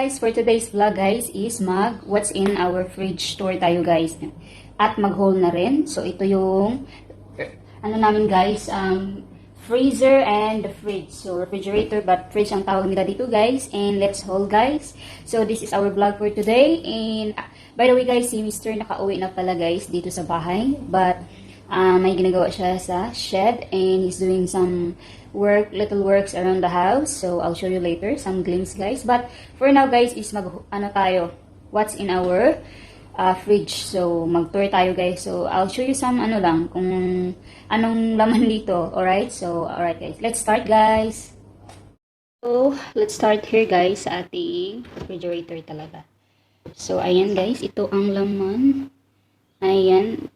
guys, for today's vlog guys is what's in our fridge tour tayo guys. At mag-haul na rin. So ito yung ano namin guys, freezer and the fridge. So refrigerator but fridge ang tawag nila dito guys. And let's haul guys. So this is our vlog for today. And by the way guys, si Mr. nakauwi na pala guys dito sa bahay. But may ginagawa siya sa shed and he's doing some little works around the house. So I'll show you later some glimpse guys. But for now guys is tayo, what's in our fridge. So mag-tour tayo guys. So I'll show you some lang kung anong laman dito. Alright, so alright guys, let's start guys. So let's start here guys sa ating refrigerator talaga. So ayan guys, ito ang laman. Ayan,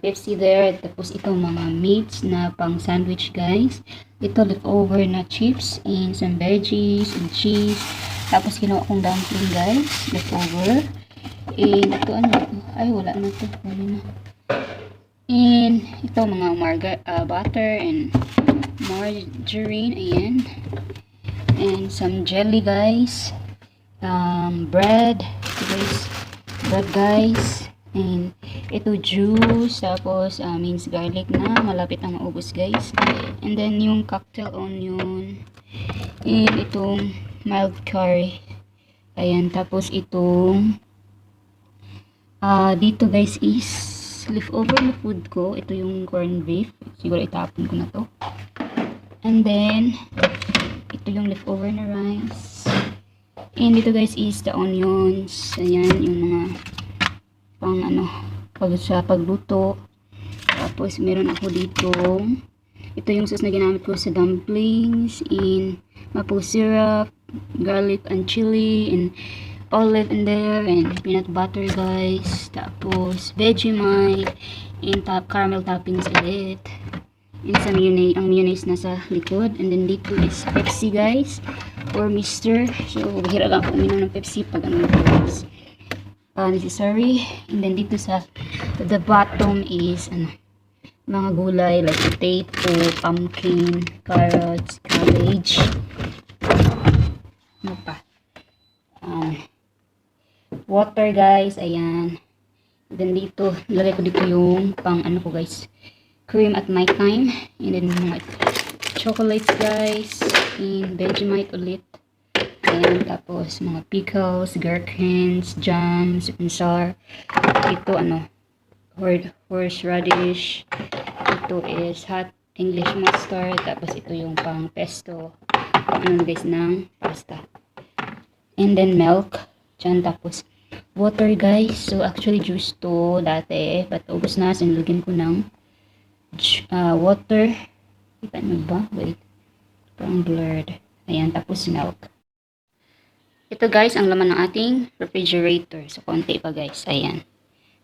Pepsi there. Tapos ito mga meats na pang sandwich guys. Ito leftover na chips and some veggies and cheese. Tapos ginawa kong dumpling guys, leftover. And ito ay wala na to. And ito mga butter and margarine. Ayan. And some jelly guys. Bread. Ito guys, bread guys. And ito juice, tapos minced garlic na malapit na maubos guys. And then yung cocktail onion. And itong mild curry. Ayan, tapos itong dito guys is leftover na food ko. Ito yung corned beef. Siguro itapon ko na to. And then ito yung leftover na rice. And dito guys is the onions. Ayan, yung mga pang pagluto. Tapos meron ako dito, ito yung sauce na ginamit ko sa dumplings, in maple syrup, garlic and chili, and olive in there, and peanut butter guys. Tapos Vegemite, and caramel toppings ulit, and some mayonnaise nasa likod. And then dito is Pepsi guys, for Mr. So bihira lang ako uminom ng Pepsi pag guys. Necessary. And then dito sa the bottom is mga gulay like potato, pumpkin, carrots, cabbage, ano pa, water guys. Ayan. Then dito lagay ko dito yung pang ko guys, cream at night time. And then mga chocolates guys, and Vegemite ulit. Ayan, tapos mga pickles, gherkins, jams, and sour. Ito horseradish. Ito is hot English mustard. Tapos ito yung pang pesto. Guys ng pasta. And then milk. Diyan, tapos water guys. So actually juice to dati. But ubos na. So nilagyan ko ng water. Kita nyo ba? Wait. Parang blurred. Ayan, tapos milk. Ito guys, ang laman ng ating refrigerator. So, konti pa guys. Ayan.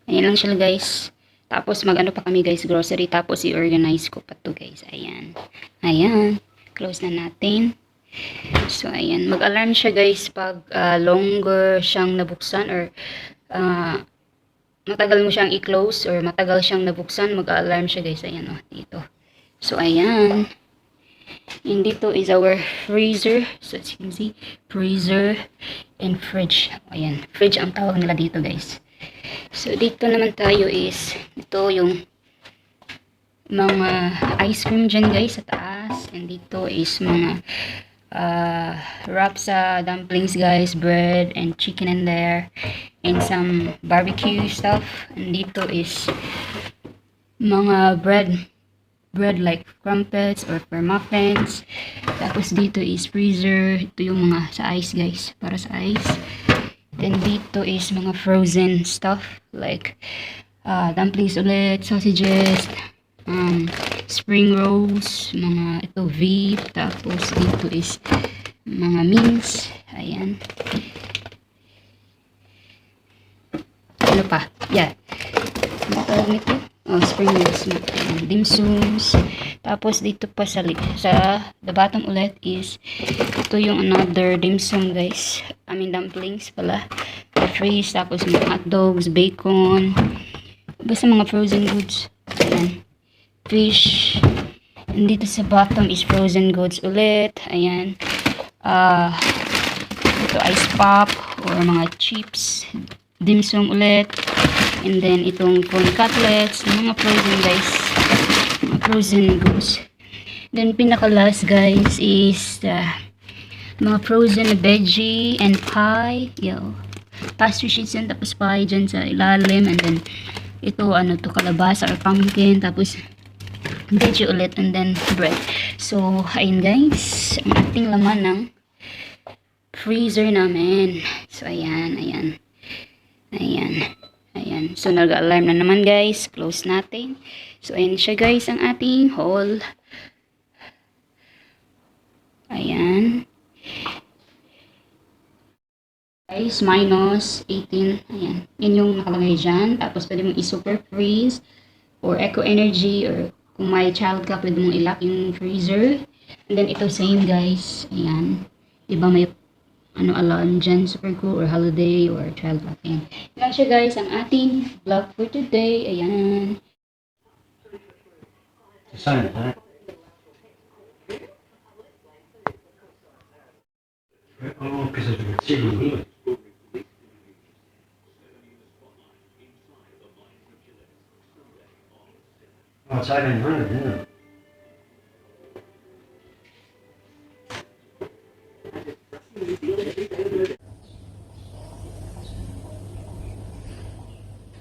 Ayan lang siya guys. Tapos, pa kami guys, grocery. Tapos, i-organize ko pa to guys. Ayan. Ayan. Close na natin. So, ayan. Mag-alarm siya guys pag longer siyang nabuksan or matagal mo siyang i-close or matagal siyang nabuksan. Mag-alarm siya guys. Ayan dito. So, ayan. And dito is our freezer. So as you can see, freezer and fridge. Ayan, fridge ang tawag nila dito guys. So dito naman tayo is, ito yung mga ice cream dyan guys sa taas. And dito is mga wrap sa dumplings guys, bread and chicken in there, and some barbecue stuff. And dito is mga bread like crumpets or for muffins. Tapos dito is freezer. Ito yung mga sa ice guys, para sa ice. Then dito is mga frozen stuff like dumplings ulit, sausages, spring rolls, mga ito beef. Tapos dito is mga mince. Ayan. Ano pa? Yeah. Ano tawag nito? Spring rolls, dim sums. Tapos dito pa sa the bottom ulit is ito yung another dim sum guys. Dumplings pala. Freeze. Tapos mga hot dogs, bacon. Basta mga frozen goods. Ayan. Fish. And dito sa bottom is frozen goods ulit. Ayan. Ito ice pop. or mga chips, dim sum ulit, and then itong corn cutlets, mga frozen guys, mga frozen goods. Then pinaka last guys is the mga frozen veggie and pie, yo, pastry sheets yan, tapos pie dyan sa ilalim, and then ito ano to, kalabasa or pumpkin, tapos veggie ulit, and then bread. So ayun guys, ang ating laman ng freezer namin. So ayan. So nag-alarm na naman guys, close natin. So ayan siya guys, ang ating haul. Ayan guys, minus 18. Ayan, yun yung nakalagay dyan. Tapos pwede mong i-super freeze or eco energy, or kung may child ka, pwede mong i-lock yung freezer. And then ito same guys, ayan, diba may ano alarm dyan, super cool, or holiday, or child lock. Ayan, yan siya guys, ang ating vlog for today. Ayan. Sign, huh? Oh, because of the chili. Oh, it's 700, isn't it?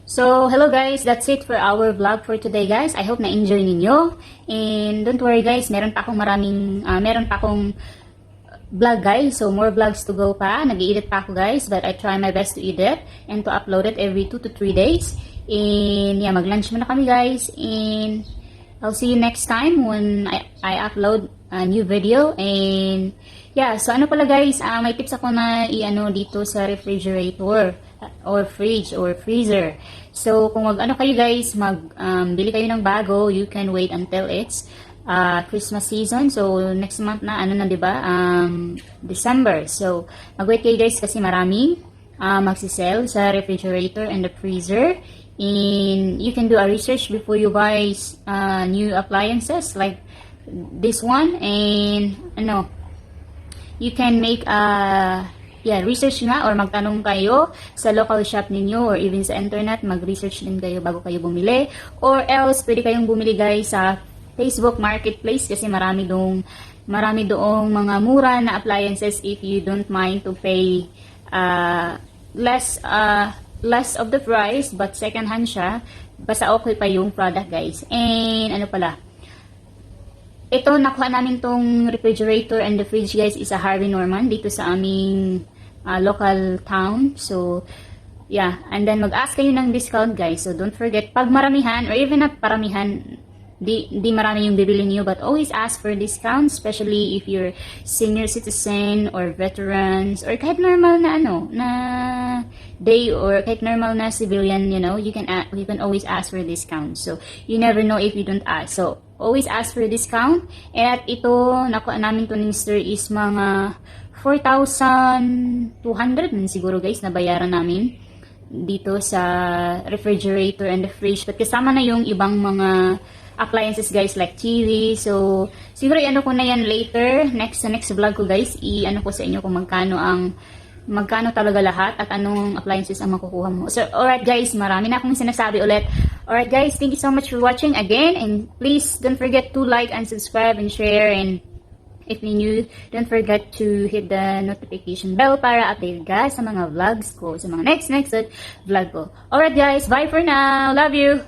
So, hello guys, that's it for our vlog for today guys. I hope na-enjoy ninyo. And don't worry guys, meron pa akong vlog guys. So, more vlogs to go pa. Nag-i-edit pa ako guys, but I try my best to edit and to upload it every 2 to 3 days. And yeah, mag-lunch muna kami guys. And I'll see you next time when I upload a new video. And yeah, so ano pala guys, may tips ako na i-ano dito sa refrigerator or fridge or freezer. So kung ano kayo guys, bili kayo ng bago, you can wait until it's Christmas season. So next month na, ano na, 'di ba? December. So mag-wait kayo guys kasi maraming magsisell sa refrigerator and the freezer. And you can do a research before you buy new appliances like this one. And ano, you can make research nga, or magtanong kayo sa local shop ninyo, or even sa internet, mag-research din kayo bago kayo bumili. Or else, pwede kayong bumili guys sa Facebook Marketplace kasi marami doong mga mura na appliances if you don't mind to pay less of the price, but second hand siya, basta okay pa yung product guys. And ano pala, ito nakuha namin tong refrigerator and the fridge guys is a Harvey Norman dito sa aming local town. So yeah, and then mag-ask kayo ng discount guys. So don't forget, pag maramihan or even not paramihan, di marami yung bibili niyo, but always ask for discounts, especially if you're senior citizen or veterans, or kahit normal na na day, or kahit normal na civilian, you know, you can always ask for discounts. So you never know if you don't ask. So always ask for discount. At ito nakuha namin to ni Mr. is mga 4,200 siguro guys na bayaran namin dito sa refrigerator and the fridge, but kasama na yung ibang mga appliances guys like TV. So siguro i-ano ko na yan later, sa next vlog ko guys, i-ano ko sa inyo kung magkano talaga lahat at anong appliances ang makukuha mo. So alright guys, marami na akong sinasabi ulit. Alright guys, thank you so much for watching again, and please don't forget to like and subscribe and share, and if you're new, don't forget to hit the notification bell para update guys sa mga vlogs ko, sa mga next vlog ko. Alright guys, bye for now. Love you.